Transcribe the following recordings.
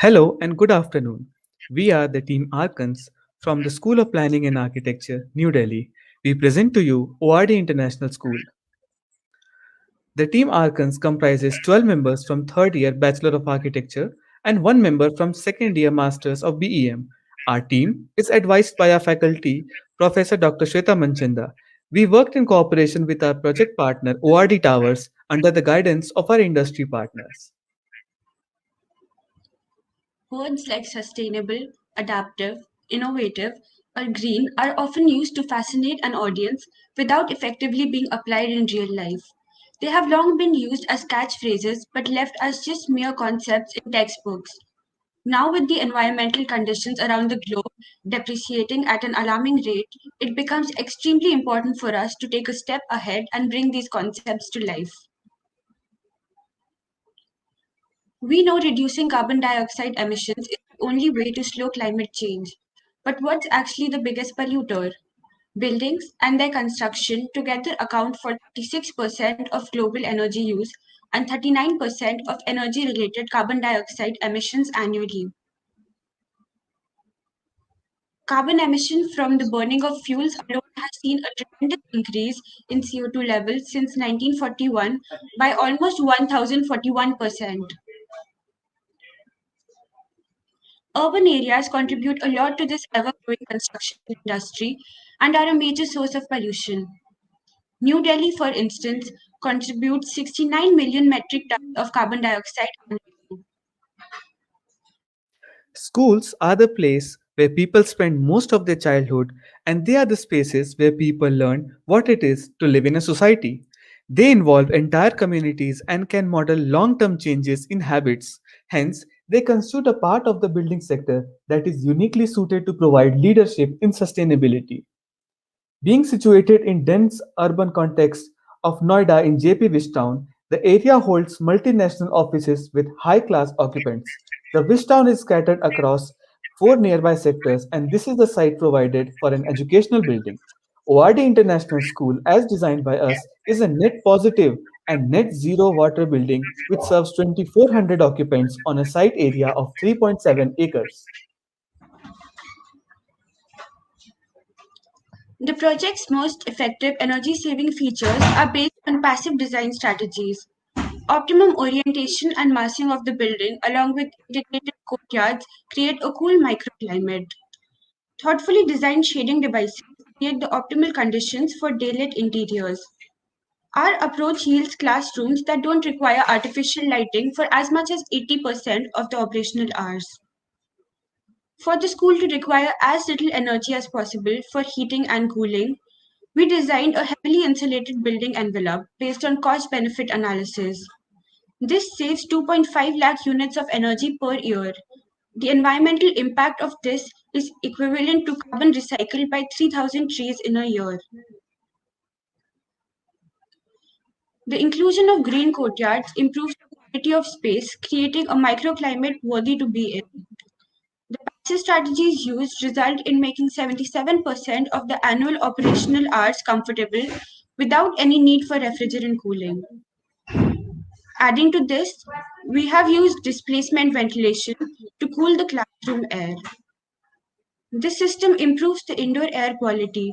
Hello and good afternoon. We are the team Arkans from the School of Planning and Architecture, New Delhi. We present to you ORD International School. The team Arkans comprises 12 members from third year Bachelor of Architecture and one member from second year Masters of BEM. Our team is advised by our faculty, Professor Dr. Shweta Manchanda. We worked in cooperation with our project partner ORD Towers under the guidance of our industry partners. Words like sustainable, adaptive, innovative, or green are often used to fascinate an audience without effectively being applied in real life. They have long been used as catchphrases but left as just mere concepts in textbooks. Now, with the environmental conditions around the globe depreciating at an alarming rate, it becomes extremely important for us to take a step ahead and bring these concepts to life. We know reducing carbon dioxide emissions is the only way to slow climate change. But what's actually the biggest polluter? Buildings and their construction together account for 36% of global energy use and 39% of energy related carbon dioxide emissions annually. Carbon emission from the burning of fuels alone has seen a tremendous increase in CO2 levels since 1941 by almost 1041%. Urban areas contribute a lot to this ever growing construction industry and are a major source of pollution. New Delhi, for instance, contributes 69 million metric tons of carbon dioxide annually. Schools are the place where people spend most of their childhood, and they are the spaces where people learn what it is to live in a society. They involve entire communities and can model long term changes in habits. Hence, they constitute a part of the building sector that is uniquely suited to provide leadership in sustainability. Being situated in dense urban context of Noida in JP Town, the area holds multinational offices with high-class occupants. The Town is scattered across four nearby sectors, and this is the site provided for an educational building. ORD International School, as designed by us, is a net positive and net zero water building which serves 2,400 occupants on a site area of 3.7 acres. The project's most effective energy saving features are based on passive design strategies. Optimum orientation and massing of the building, along with integrated courtyards, create a cool microclimate. Thoughtfully designed shading devices create the optimal conditions for daylit interiors. Our approach yields classrooms that don't require artificial lighting for as much as 80% of the operational hours. For the school to require as little energy as possible for heating and cooling, we designed a heavily insulated building envelope based on cost benefit analysis. This saves 2.5 lakh units of energy per year. The environmental impact of this is equivalent to carbon recycled by 3,000 trees in a year. The inclusion of green courtyards improves the quality of space, creating a microclimate worthy to be in. The passive strategies used result in making 77% of the annual operational hours comfortable without any need for refrigerant cooling. Adding to this, we have used displacement ventilation to cool the classroom air. This system improves the indoor air quality.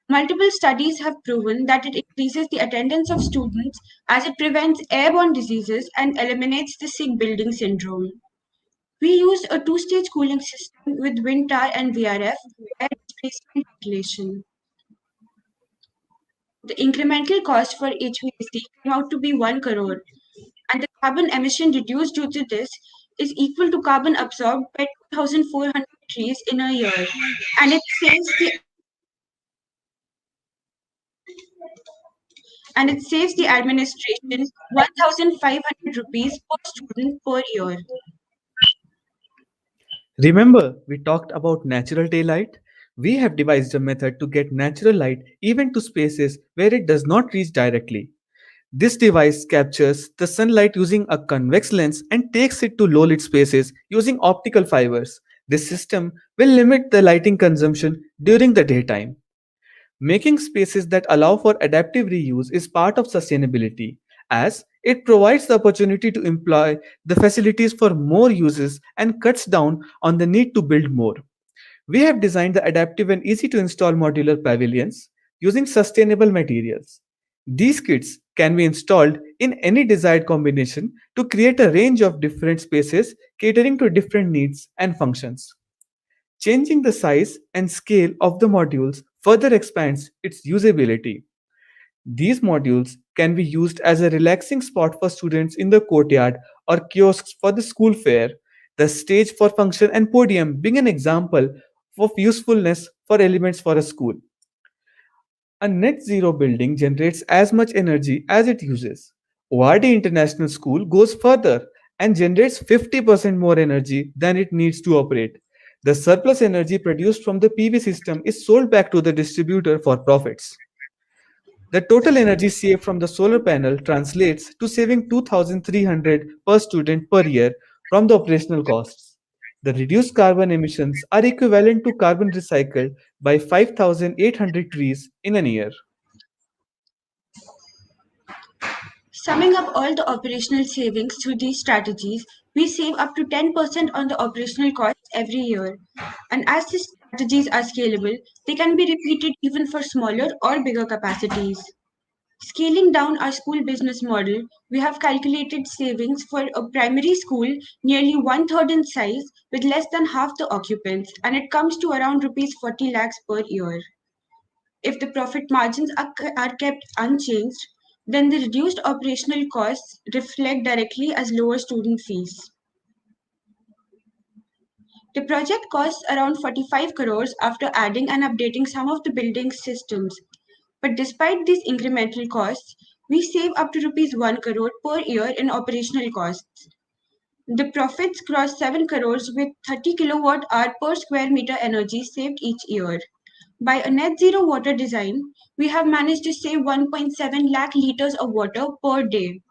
Multiple studies have proven that it increases the attendance of students as it prevents airborne diseases and eliminates the sick building syndrome. We used a two-stage cooling system with wind tower and VRF air displacement ventilation. The incremental cost for HVAC came out to be 1 crore, and the carbon emission reduced due to this is equal to carbon absorbed by 2,400 trees in a year, and it saves the administration 1,500 rupees per student per year. Remember, we talked about natural daylight? We have devised a method to get natural light even to spaces where it does not reach directly. This device captures the sunlight using a convex lens and takes it to low lit spaces using optical fibers. This system will limit the lighting consumption during the daytime. Making spaces that allow for adaptive reuse is part of sustainability. as it provides the opportunity to employ the facilities for more uses and cuts down on the need to build more. We have designed the adaptive and easy to install modular pavilions using sustainable materials. These kits can be installed in any desired combination to create a range of different spaces catering to different needs and functions. Changing the size and scale of the modules further expands its usability. These modules can be used as a relaxing spot for students in the courtyard or kiosks for the school fair, the stage for function and podium being an example of usefulness for elements for a school. A net zero building generates as much energy as it uses. ORD International School goes further and generates 50% more energy than it needs to operate. The surplus energy produced from the PV system is sold back to the distributor for profits. The total energy saved from the solar panel translates to saving 2300 per student per year from the operational costs. The reduced carbon emissions are equivalent to carbon recycled by 5800 trees in a year. Summing up all the operational savings through these strategies, we save up to 10% on the operational costs every year. And as these strategies are scalable, they can be repeated even for smaller or bigger capacities. Scaling down our school business model, we have calculated savings for a primary school nearly one third in size with less than half the occupants, and it comes to around rupees 40 lakhs per year. If the profit margins are kept unchanged, then the reduced operational costs reflect directly as lower student fees. The project costs around 45 crores after adding and updating some of the building's systems. But despite these incremental costs, we save up to rupees 1 crore per year in operational costs. The profits cross 7 crores with 30 kilowatt hour per square meter energy saved each year. By a net zero water design, we have managed to save 1.7 lakh liters of water per day.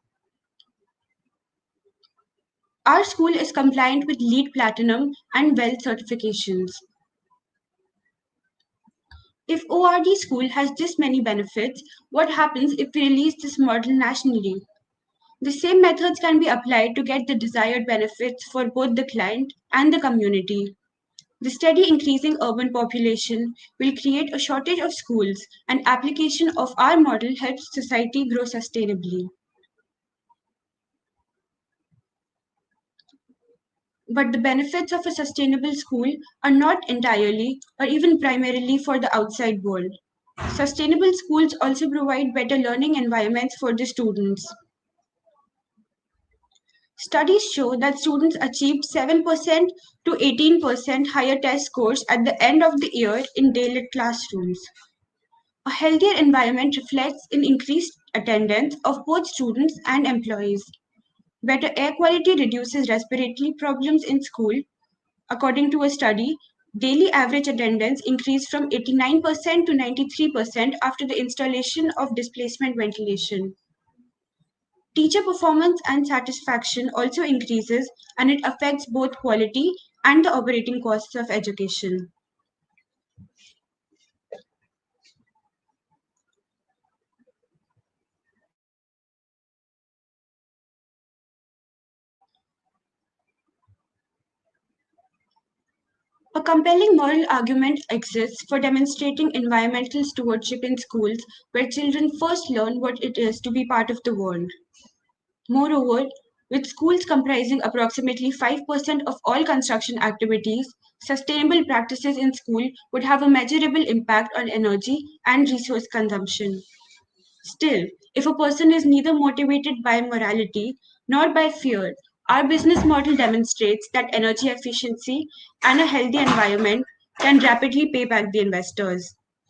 Our school is compliant with LEED Platinum and WELL certifications. If ORD school has this many benefits, what happens if we release this model nationally? The same methods can be applied to get the desired benefits for both the client and the community. The steady increasing urban population will create a shortage of schools, and application of our model helps society grow sustainably. But the benefits of a sustainable school are not entirely or even primarily for the outside world. Sustainable schools also provide better learning environments for the students. Studies show that students achieved 7% to 18% higher test scores at the end of the year in daylit classrooms. A healthier environment reflects in increased attendance of both students and employees. Better air quality reduces respiratory problems in school. According to a study, daily average attendance increased from 89% to 93% after the installation of displacement ventilation. Teacher performance and satisfaction also increases, and it affects both quality and the operating costs of education. A compelling moral argument exists for demonstrating environmental stewardship in schools where children first learn what it is to be part of the world. Moreover, with schools comprising approximately 5% of all construction activities, sustainable practices in school would have a measurable impact on energy and resource consumption. Still, if a person is neither motivated by morality nor by fear, our business model demonstrates that energy efficiency and a healthy environment can rapidly pay back the investors.